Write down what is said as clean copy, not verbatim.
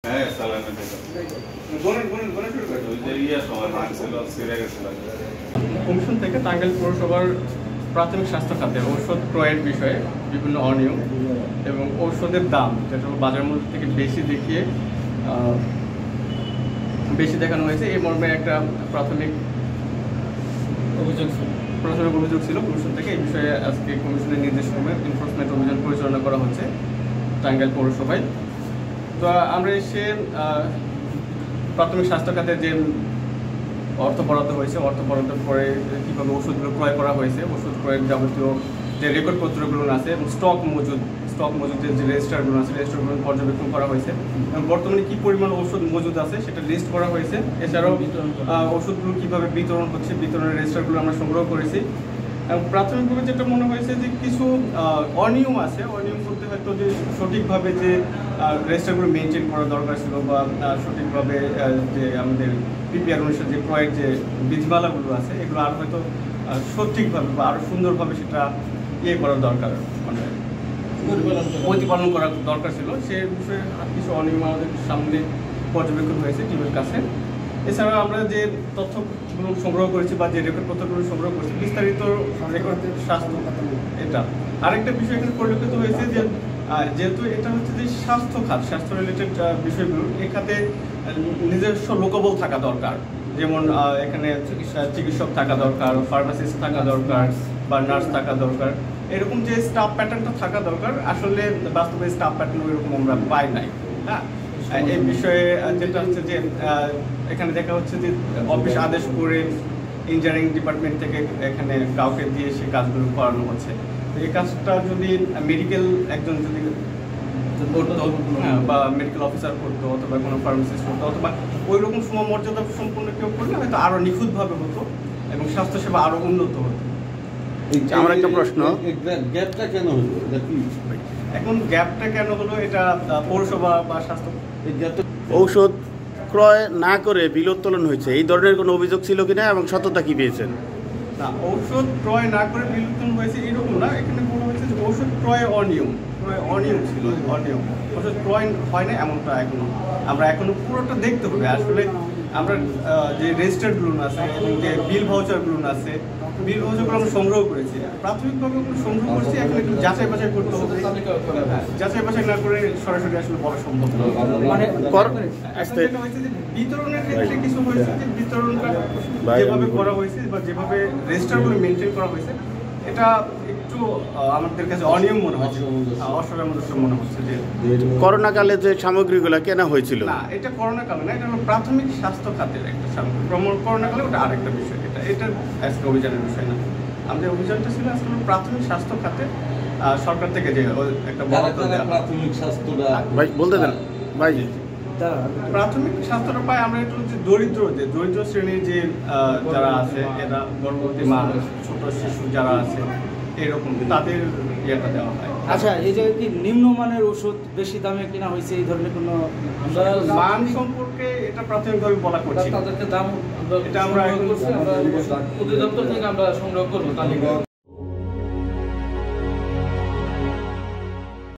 হ্যাঁ, চালানো যেত। গণিত শুরু করতো, ওই যে সময় ভাঙছিল, ছিঁড়ে গেছিল। কমিশন থেকে টাঙ্গাইল পৌরসভার প্রাথমিক স্বাস্থ্য খাতে ঔষধ ক্রয়ের বিষয়ে বিভিন্ন অনিয়ম এবং ঔষধের দাম যেটা বাজার মূল্য থেকে বেশি দেখানো হয়েছে এই মর্মে একটা প্রাথমিক অভিযোগ ছিল কমিশন থেকে। এই বিষয়ে আজকে কমিশনের নির্দেশক্রমে এনফোর্সমেন্ট অভিযান পরিচালনা করা হচ্ছে টাঙ্গাইল পৌরসভায়। তো আমরা এসে প্রাথমিক স্বাস্থ্য খাতে যে অর্থ বরাদ্দ হয়েছে, অর্থ বরাদ্দের পরে কীভাবে ওষুধগুলো ক্রয় করা হয়েছে, ওষুধ ক্রয়ের যাবতীয় যে রেকর্ডপত্রগুলো আছে এবং স্টক মজুদের যে রেজিস্টারগুলো আছে, রেজিস্টারগুলো পর্যবেক্ষণ করা হয়েছে এবং বর্তমানে কী পরিমাণ ওষুধ মজুদ আছে সেটা লিস্ট করা হয়েছে। এছাড়াও ওষুধগুলো কীভাবে বিতরণ হচ্ছে, বিতরণের রেজিস্টারগুলো আমরা সংগ্রহ করেছি। এবং প্রাথমিকভাবে যেটা মনে হয়েছে যে কিছু অনিয়ম আছে, অনিয়ম করতে হয়তো যে সঠিকভাবে যে রেজিস্টারগুলো মেনটেন করা দরকার ছিল বা সঠিকভাবে যে আমাদের পিপিআর অনুসারে যে ক্রয়ের যে বিধিমালাগুলো আছে এগুলো আর হয়তো সঠিকভাবে বা আরও সুন্দরভাবে সেটা করা দরকার, মানে প্রতিপালন করা দরকার ছিল। সে বিষয়ে কিছু অনিয়ম আমাদের সামনে পর্যবেক্ষণ হয়েছে টিমের কাছে। এছাড়া আমরা যে তথ্যগুলো সংগ্রহ করেছি বা যে রেকর্ডপত্রগুলো সংগ্রহ করেছি, বিস্তারিত রেকর্ড স্বাস্থ্য এটা আরেকটা বিষয় এখানে পরিলক্ষিত হয়েছে যে যেহেতু এটা হচ্ছে যে স্বাস্থ্য খাত, স্বাস্থ্য রিলেটেড বিষয়গুলো, এই খাতে নিজস্ব লোকবল থাকা দরকার। যেমন এখানে চিকিৎসক থাকা দরকার, ফার্মাসিস্ট থাকা দরকার বা নার্স থাকা দরকার, এরকম যে স্টাফ প্যাটার্নটা থাকা দরকার। আসলে বাস্তবে স্টাফ প্যাটার্ন এরকম আমরা পাই নাই। হ্যাঁ, এই বিষয়ে যেটা হচ্ছে যে এখানে দেখা হচ্ছে যে অফিস আদেশ করে ইঞ্জিনিয়ারিং ডিপার্টমেন্ট থেকে এখানে কাউকে দিয়ে সে কাজগুলো করানো হচ্ছে। তো এই কাজটা যদি মেডিকেল একজন যদি করতো বা মেডিকেল অফিসার করতো অথবা কোনো ফার্মাসিস্ট করতো অথবা ওই রকম সমমর্যাদা সম্পন্ন কেউ করলে হয়তো আরও নিখুঁতভাবে হতো এবং স্বাস্থ্যসেবা আরও উন্নত হতো। আমার একটা প্রশ্ন, গ্যাপটা কেন হলো? এখন গ্যাপটা কেন হলো এটা পৌরসভা বা স্বাস্থ্য ঔষধ ক্রয় না করে বিল উত্তোলন হয়েছে, এই ধরনের কোনো অভিযোগ ছিল কিনা এবং সত্যতা কি পেয়েছেন? না, ঔষধ ক্রয় না করে বিল উত্তোলন হয়েছে এরকম না। এখানে বলা হয়েছে যে ঔষধ ক্রয় অনিয়ম ছিল, অনিয়ম। ওষুধ ক্রয় হয় না এমনটা আমরা এখনো পুরোটা দেখতে হবে। আসলে আমরা যে রেজিস্টারগুলো আছে এবং যে বিল ভাউচারগুলো আছে, বিল ভাউচারগুলো আমরা সংগ্রহ করেছি, প্রাথমিকভাবে ওগুলো সংগ্রহ করছি। এখন একটু যাচাই বাছাই করতে হবে। যাচাই বাছাই না করে সরাসরি আসলে বলা সম্ভব না। মানে যেটা হয়েছে যে বিতরণের ক্ষেত্রে কিছু হয়েছে যে বিতরণটা যেভাবে করা হয়েছে বা যেভাবে রেজিস্টারগুলো মেনটেন করা হয়েছে এটা একটু আমাদের কাছে অনিয়ম মনে হচ্ছে, অসামঞ্জস্য মনে হচ্ছে। যে করোনাকালে যে সামগ্রীগুলো কেনা হয়েছিল, না, এটা করোনাকালে না, এটা হলো প্রাথমিক স্বাস্থ্য খাতের একটা সামগ্রী। করোনাকালে ওটা আরেকটা বিষয়, এটা আজকে অভিযানের বিষয় না। আমাদের অভিযানটা ছিল আজকে প্রাথমিক স্বাস্থ্য খাতে সরকার থেকে যে একটা প্রাথমিক স্বাস্থ্যটা ভাই বলতে দেন ভাই। প্রাথমিক স্বাস্থ্যটা পাই আমরা একটু যে দরিদ্র শ্রেণীর যে যারা আছে, এরা গর্ভবতী মা, ছোট শিশু যারা আছে, এরকম তাদের ইয়েটা দেওয়া হয়। আচ্ছা, এই জায়গায় কি নিম্নমানের ওষুধ বেশি দামে কেনা হয়েছে এই ধরনের কোনো মান সম্পর্কে এটা প্রাথমিকভাবে বলা করছি, তাদেরকে দাম এটা আমরা অধিদপ্তর থেকে আমরা সংগ্রহ করবো তালিকা।